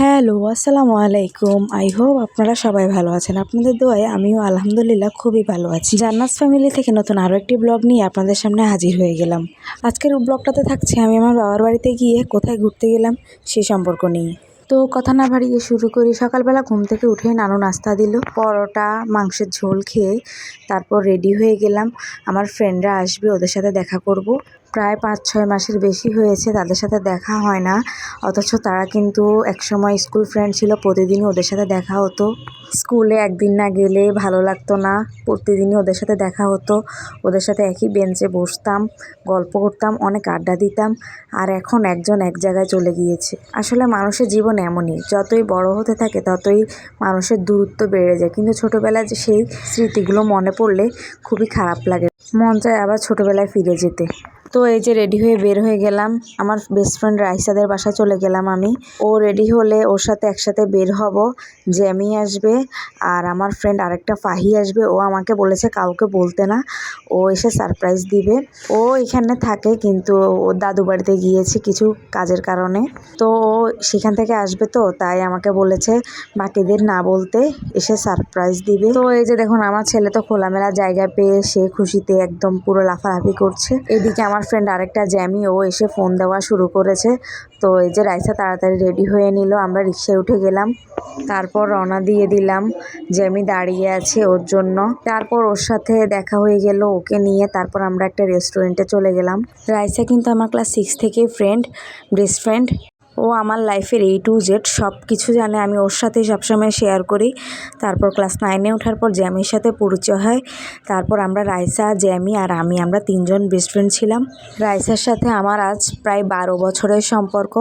Hello, আসসালামু আলাইকুম। I hope আপনারা সবাই ভালো আছেন। আপনাদের দোয়ায় আমিও আলহামদুলিল্লাহ খুবই ভালো আছি। জান্নাত ফ্যামিলি থেকে নতুন আরও একটি ব্লগ নিয়ে আপনাদের সামনে হাজির হয়ে গেলাম। আজকের ব্লগটাতে থাকছে আমি আমার বাবার বাড়িতে গিয়ে কোথায় ঘুরতে গেলাম সেই সম্পর্ক নিয়ে। তো কথা না বাড়িয়ে শুরু করি। সকালবেলা ঘুম থেকে উঠে নানু নাস্তা দিল, পরোটা মাংসের ঝোল খেয়ে তারপর রেডি হয়ে গেলাম। আমার ফ্রেন্ডরা আসবে, ওদের সাথে দেখা করব। প্রায় 5-6 মাসের বেশি হয়েছে তাদের সাথে দেখা হয় না, অথচ তারা কিন্তু একসময় স্কুল ফ্রেন্ড ছিল। প্রতিদিনই ওদের সাথে দেখা হতো। স্কুলে একদিন না গেলে ভালো লাগতো না, প্রতিদিনই ওদের সাথে দেখা হতো। ওদের সাথে একই বেঞ্চে বসতাম, গল্প করতাম, অনেক আড্ডা দিতাম। আর এখন একজন এক জায়গায় চলে গিয়েছে। আসলে মানুষের জীবন এমনই, যতই বড় হতে থাকে ততই মানুষের দূরত্ব বেড়ে যায়। কিন্তু ছোটোবেলায় যে সেই স্মৃতিগুলো মনে পড়লে খুবই খারাপ লাগে, মন চায় আবার ছোটোবেলায় ফিরে যেতে। তো এই যে রেডি হয়ে বের হয়ে গেলাম, আমার বেস্ট ফ্রেন্ড রাইসাদের বাসায় চলে গেলাম আমি। ও রেডি হলে ওর সাথে একসাথে বের হব। জ্যামি আসবে আর আমার ফ্রেন্ড আরেকটা ফাহি আসবে। ও আমাকে বলেছে কাউকে বলতে না, ও এসে সারপ্রাইজ দিবে। ও এখানে থাকে কিন্তু ও দাদু বাড়িতে গিয়েছে কিছু কাজের কারণে। তো ও সেখান থেকে আসবে, তো তাই আমাকে বলেছে বাকিদের না বলতে, এসে সারপ্রাইজ দিবে। তো এই যে দেখুন, আমার ছেলে তো খোলামেলা জায়গা পেয়ে সে খুশিতে একদম পুরো লাফালাফি করছে। এদিকে আমার ফ্রেন্ড আরেকটা জ্যামি, ও এসে ফোন দেওয়া শুরু করেছে। তো এই যে রাইসা তাড়াতাড়ি রেডি হয়ে নিল, আমরা রিক্সায় উঠে গেলাম। তারপর রওনা দিয়ে দিলাম। জ্যামি দাঁড়িয়ে আছে ওর জন্য। তারপর ওর সাথে দেখা হয়ে গেল, ওকে নিয়ে তারপর আমরা একটা রেস্টুরেন্টে চলে গেলাম। রাইসা কিন্তু আমার ক্লাস 6 থেকে ফ্রেন্ড, বেস্ট ফ্রেন্ড। ও আমার লাইফের A to Z সব কিছু জানে, আমি ওর সাথেই সবসময় শেয়ার করি। তারপর ক্লাস 9-এ ওঠার পর জ্যামির সাথে পরিচয় হয়। তারপর আমরা রাইসা, জ্যামি আর আমরা 3 জন বেস্ট ফ্রেন্ড ছিলাম। রাইসার সাথে আমার আজ প্রায় 12 বছরের সম্পর্ক,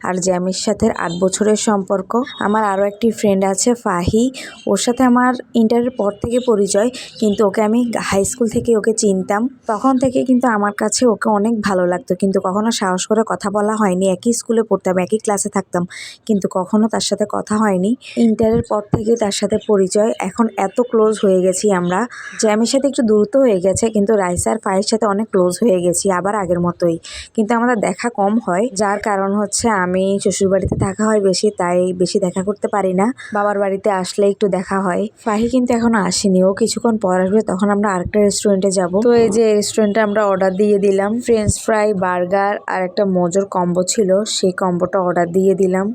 আর জ্যামির সাথে 8 বছরের সম্পর্ক। আমার আরও একটি ফ্রেন্ড আছে ফাহি, ওর সাথে আমার ইন্টারের পর থেকে পরিচয়, কিন্তু ওকে আমি হাই স্কুল থেকে ওকে চিনতাম। তখন থেকে কিন্তু আমার কাছে ওকে অনেক ভালো লাগতো, কিন্তু কখনো সাহস করে কথা বলা হয়নি। একই স্কুলে পড়তাম, একই ক্লাসে থাকতাম, কিন্তু কখনো তার সাথে কথা হয়নি। ইন্টারের পর থেকে তার সাথে পরিচয়, এখন এত ক্লোজ হয়ে গেছি আমরা। জ্যামির সাথে একটু দূরত্ব হয়ে গেছে, কিন্তু রাইসা আর ফাহির সাথে অনেক ক্লোজ হয়ে গেছি আবার আগের মতোই। কিন্তু আমাদের দেখা কম হয়, যার কারণ হচ্ছে আমি শ্বশুরবাড়িতে থাকা হয় বেশি, তাই বেশি দেখা করতে পারি না। বাবার বাড়িতে আসলে একটু দেখা হয়। ফাহি কিন্তু এখনো আসেনি, ও কিছুক্ষণ পর আসবে, তখন আমরা আরেকটা রেস্টুরেন্টে যাব। তো এই যে রেস্টুরেন্টে আমরা অর্ডার দিয়ে দিলাম, ফ্রেঞ্চ ফ্রাই, বার্গার আর একটা মোজোর কম্বো ছিল, সেই কম্বোটা অর্ডার দিয়ে দিলাম।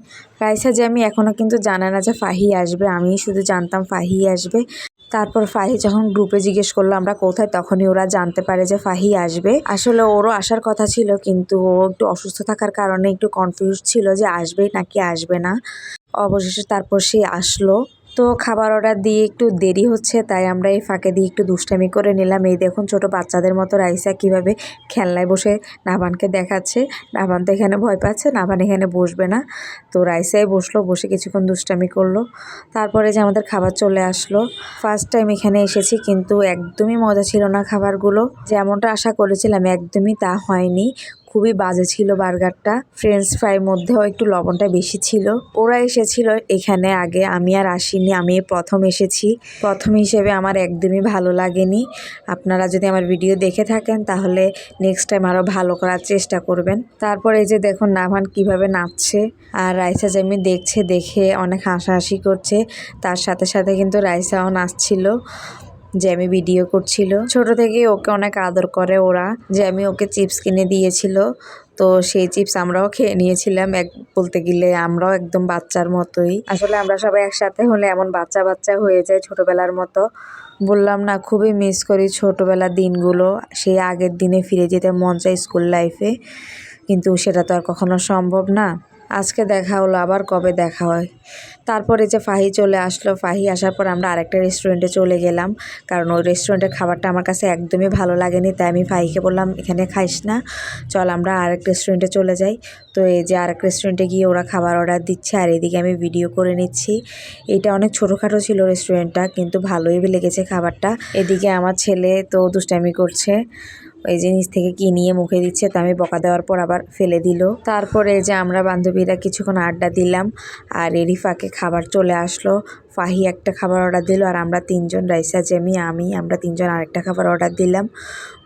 রাইসা জ্যামি এখনো কিন্তু জানে না যে ফাহি আসবে, আমি শুধু জানতাম ফাহি আসবে। তারপর ফাহি যখন গ্রুপে জিজ্ঞেস করলো আমরা কোথায়, তখনই ওরা জানতে পারে যে ফাহি আসবে। আসলে ওরও আসার কথা ছিল, কিন্তু ও একটু অসুস্থ থাকার কারণে একটু কনফিউজ ছিল যে আসবে নাকি আসবে না। অবশেষে তারপর সে আসলো। তো খাবার অর্ডার দিয়ে একটু দেরি হচ্ছে, তাই আমরা এই ফাঁকে দিয়ে একটু দুষ্টামি করে নিলাম। এই দেখুন ছোট বাচ্চাদের মতো রাইসা কিভাবে খেলনায় বসে নাভানকে দেখাচ্ছে। নাভান তো এখানে ভয় পাচ্ছে, নাভান এখানে বসবে না। তো রাইসাই বসলো, বসে কিছুক্ষণ দুষ্টামি করলো। তারপরে যে আমাদের খাবার চলে আসলো। ফার্স্ট টাইম এখানে এসেছি, কিন্তু একদমই মজা ছিল না খাবারগুলো। যেমনটা আশা করেছিলাম একদমই তা হয়নি, খুবই বাজে ছিল বার্গারটা। ফ্রেঞ্চ ফ্রাইয়ের মধ্যেও একটু লবণটা বেশি ছিল। ওরা এসেছিল এখানে আগে, আমি আর আসিনি, আমি প্রথম এসেছি। প্রথম হিসেবে আমার একদমই ভালো লাগেনি। আপনারা যদি আমার ভিডিও দেখে থাকেন তাহলে নেক্সট টাইম আরও ভালো করার চেষ্টা করবেন। তারপর এই যে দেখুন নাভান কিভাবে নাচছে, আর রাইসা জ্যামি দেখছে, দেখে অনেক হাসাহাসি করছে। তার সাথে সাথে কিন্তু রাইসাও নাচছিল, জ্যামি ভিডিও করছিল। ছোট থেকে ওকে অনেক আদর করে ওরা। জ্যামি ওকে চিপস কিনে দিয়েছিল, তো সেই চিপস আমরাও খেয়ে নিয়েছিলাম। বলতে গেলে আমরাও একদম বাচ্চার মতোই। আসলে আমরা সবাই একসাথে হলে এমন বাচ্চা বাচ্চা হয়ে যায় ছোটবেলার মতো। বললাম না, খুবই মিস করি ছোটবেলার দিনগুলো। সেই আগের দিনে ফিরে যেতে মন চাই স্কুল লাইফে, কিন্তু সেটা তো আর কখনো সম্ভব না। আজকে দেখা হলো, আবার কবে দেখা হয়। তারপরে যে ফাহি চলে আসলো, ফাহি আসার পর আমরা আরেকটা রেস্টুরেন্টে চলে গেলাম, কারণ ওই রেস্টুরেন্টের খাবারটা আমার কাছে একদমই ভালো লাগেনি। তাই আমি ফাহিকে বললাম এখানে খাইস না, চল আমরা আরেক রেস্টুরেন্টে চলে যাই। তো এই যে আরেক রেস্টুরেন্টে গিয়ে ওরা খাবার অর্ডার দিচ্ছে, আর এদিকে আমি ভিডিও করে নিচ্ছি। এটা অনেক ছোটোখাটো ছিল রেস্টুরেন্টটা, কিন্তু ভালোই লেগেছে খাবারটা। এদিকে আমার ছেলে তো দুষ্টামি করছে, ওই জিনিস থেকে কি নিয়ে মুখে দিচ্ছে, তো আমি বকা দেওয়ার পর আবার ফেলে দিল। তারপরে যে আমরা বান্ধবীরা কিছুক্ষণ আড্ডা দিলাম, আর এরই ফাঁকে খাবার চলে আসলো। ফাহি একটা খাবার অর্ডার দিল, আর আমরা তিনজন রাইসা জেমি আমরা তিনজন আরেকটা খাবার অর্ডার দিলাম।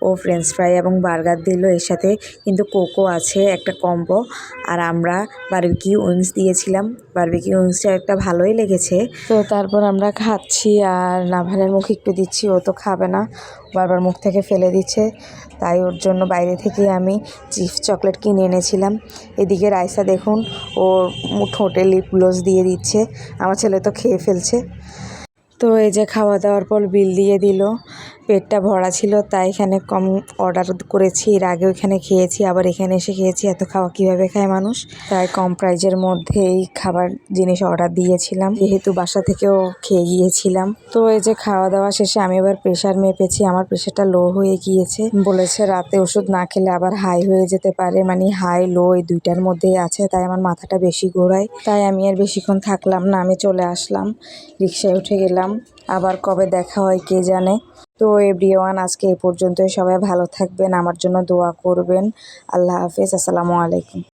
ও ফ্রেঞ্চ ফ্রাই এবং বার্গার দিল, এর সাথে কিন্তু কোকো আছে একটা কম্বো। আর আমরা বারবিকিউ উইংস দিয়েছিলাম, বারবিকিউ উইংসটা একটা ভালোই লেগেছে। তো তারপর আমরা খাচ্ছি, আর নাভানের মুখ একটু দিচ্ছি, ও তো খাবে না, বারবার মুখ থেকে ফেলে দিচ্ছে। তাই ওর জন্য বাইরে থেকে আমি চিপস চকলেট কিনে এনেছিলাম। এদিকে রাইসা দেখুন ওর ঠোঁটে লিপ গ্লোস দিয়ে দিচ্ছে, আমার ছেলে তো খেয়ে ফেলছে। তো এই যে খাওয়া দাওয়ার পর বিল দিয়ে দিল, পেটটা ভরা ছিল তাই এখানে কম অর্ডার করেছি। এর আগেও এখানে খেয়েছি, আবার এখানে এসে খেয়েছি, এত খাওয়া কীভাবে খায় মানুষ, তাই কম প্রাইজের মধ্যে এই খাবার জিনিস অর্ডার দিয়েছিলাম, যেহেতু বাসা থেকেও খেয়ে গিয়েছিলাম। তো এই যে খাওয়া দাওয়া শেষে আমি এবার প্রেশার মেপেছি, আমার প্রেশারটা লো হয়ে গিয়েছে। বলেছে রাতে ওষুধ না খেলে আবার হাই হয়ে যেতে পারে, মানে হাই লো এই দুইটার মধ্যেই আছে, তাই আমার মাথাটা বেশি ঘোরায়। তাই আমি আর বেশিক্ষণ থাকলাম না, আমি চলে আসলাম, রিক্সায় উঠে গেলাম। আবার কবে দেখা হয় কে জানে। তো এভরিওয়ান, আজকে এ পর্যন্তই। সবাই ভালো থাকবেন, আমার জন্য দোয়া করবেন। আল্লাহ হাফেজ, আসসালামু আলাইকুম।